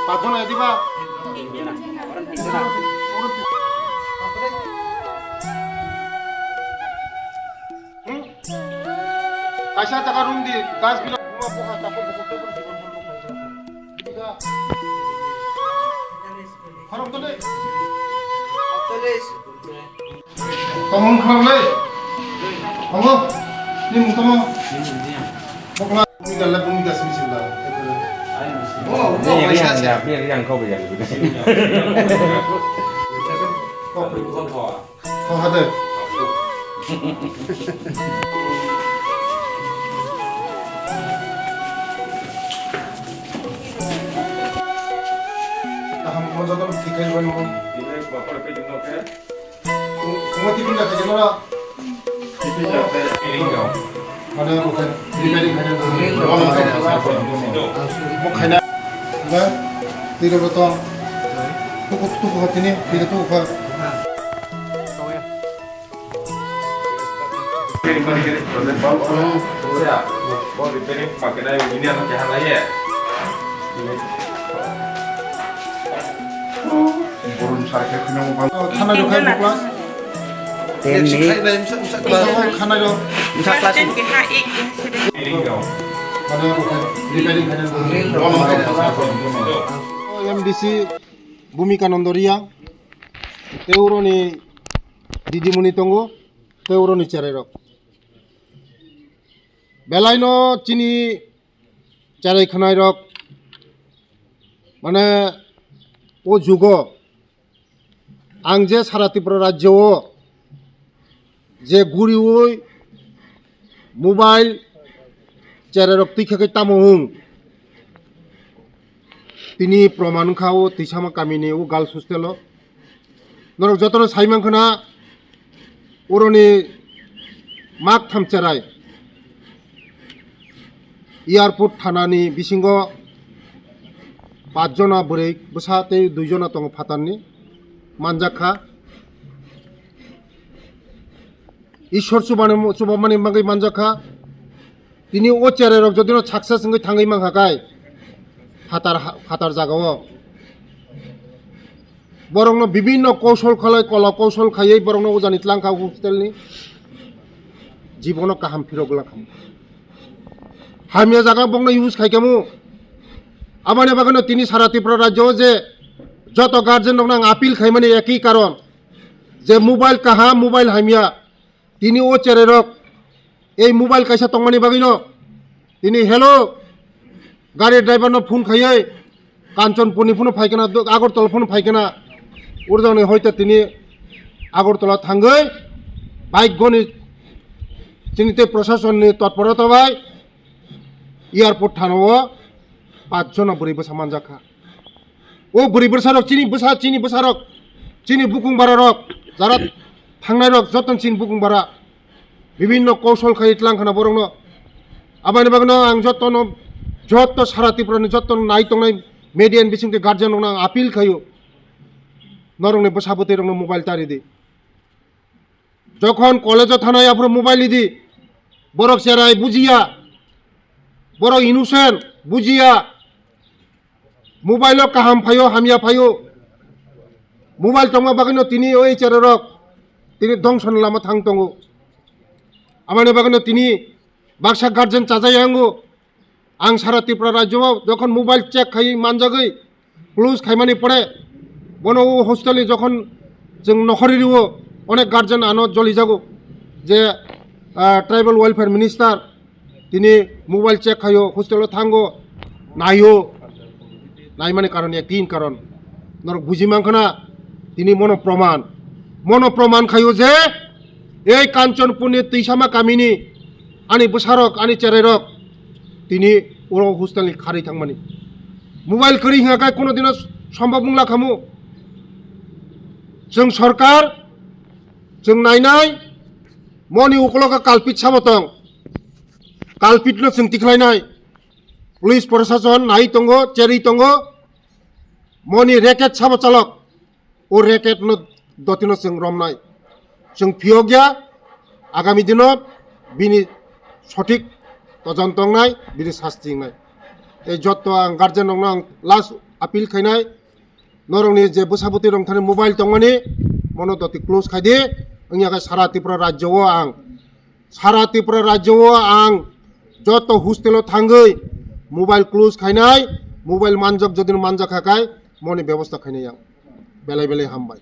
পাঁচজন দিবা কাইসা টাকা রুম দি গাছ বিলা পোকা তারপর খরম তো নেই তমন খাওয়ালে তমন নি মুতম বকলা তুমি গাল্লা তুমি গাছ মিছিলা yang kau bayar gitu. kau ada taham mau jatuh tikai ban mau Ini bapak ke jenuh ke? mau tikai nak kerja mana Ini siapa? Ini kau. mana bukan pribadi kerja mau kerja enggak tidak betul tuh hati ni tidak tuh apa Ini mari kita proses bau. Ya, bau repairing pakai dah ini anak jahat lagi ya. burun sarke kena mau khana jo khai kelas khana jo Bisa kelas Ini kau. mana bukan repairing kerja MDC Bhumika Nondoria Teuroni Didimuni Tongo Teuroni Charerok Belaino Chini Charai Khanairok Mane O Jugo Angje Saratipura Rajyo Je Gurioi Mobile Charerok Tikhake Tamohung তিনি প্রমাণ খাও তিসামা কামিনি ও গাল সুস্থেল নরক যতন সাইমাংখনা ওরনি মাক থামচেরাই airport থানানি বিসিঙ্গ পাঁচজনা বरै বসাতে দুইজনা দङ ফাতাননি মানজাখা ঈশ্বর সুবামানি মাগै মানজাখা তিনি ও চেরেরক যদিনো সাকসেস সঙ্গে থাङै মাংহাকাय হাতার জাগাও বরং বিভিন্ন কৌশল খালাই কলা কৌশল খাইয়ে বরং উজানি ত্লাংখা হোস্টেলনি জীবন কাহাম ফিরগলা খাম হামিয়া জায়গা বংন ইউজ খাইকামু আমার বাগানো তিনি সারা ত্রিপুরা রাজ্য যে যত গার্জেন দং আপিল খাইমানি একই কারণ যে মোবাইল কাহা মোবাইল হামিয়া তিনি ও চেরেরক এই মোবাইল কাইসা তংমানি বাগিনো তিনি হেলো গাড়ি ড্রাইভার ফোন খাইয়ে কাঞ্চনপুরনি ফোন ফাইকেনা আগরতলা ফোন ফাইকেনা উর্জনে হয়তো তিনি আগরতলা থাঙ্গৈ বাইক গনি চিনিতে প্রশাসননি তৎপরতা বাই এয়ারপোর্ট থানাও পাঁচজন বুড়ি বসা মানজাখা ও বুড়ি বসারক চিনি বসারক চিনি বুকুং বারারক যারা থাংনাই রক যতন চিনি বুকুং বারা বিভিন্ন কৌশল খাই ইতলাংখানা বরং আবানি বাগনো আং যতন যত সারা ত্রিপুরানি যত নাই তংনাই মেডিয়ান বিসিংতে গার্জেন রং আপিল খাইও নরংনে বসাবতে রং মোবাইল তারি দি যখন কলেজ থানায় আপনার মোবাইল দি বরক সেরাই বুঝিয়া বড় ইনোসেন্ট বুঝিয়া মোবাইল কাহাম ফাইও হামিয়া ফাইও মোবাইল টংমা বাগানো তিনি ওই চেরক তিনি ধ্বংসন লামা থাং দङ আমার বাগানো তিনি বাক্সা গার্জেন চাজাই আঙ্গো आं सारा त्रिपुरा राज्योआव যখন মোবাইল চেক খাই মানজাগৈ ক্লোজ খাইমানি পড়ে বনো হোস্টেলে যখন जों নখরিও অনেক গার্জেন আনত জলি যাগো যে ট্রাইবাল ওয়েলফেয়ার মিনিস্টার তিনি মোবাইল চেক খাইও হোস্টেলে থাঙ্গো নাইও নাই মানে কারণ একদিন কারণ নর বুঝিমাংখনা তিনি মনোপ্রমাণ খাইও যে এই কাঞ্চনপুরনি তৈসামা কামিনি আনি বসারক আনি চেরেরক তিনি ওরা হোস্টেলনি খারি থাংমানি মোবাইল করি হিঙাকাय কোনো দিন সম্ভব নংলা খামু जों सरकार जों नायनाय मनि उकलका कालपित साबतं कालपितनो जों तिख्लायनाय पुलिस प्रशासन नाय दंगो चेरि दंगो मनि रेकेट साबो चालक ओ रेकेटनो दतिनो जों रमनाय जों फियोगिया आगामी दिनाव बिनि सठिक तदन्तंनाय बिनि शास्तिंनाय এই যত guardian last apil khainai norongni je bosaboti rong thani mobile tongmani monototi close khaidi angya ka sara Tripura rajyo o sara Tripura rajyo o joto hostelo thangoi mobile close khainai mobile manjak jodi manjak hakai moni ব্যবস্থা khainai belai belai hambai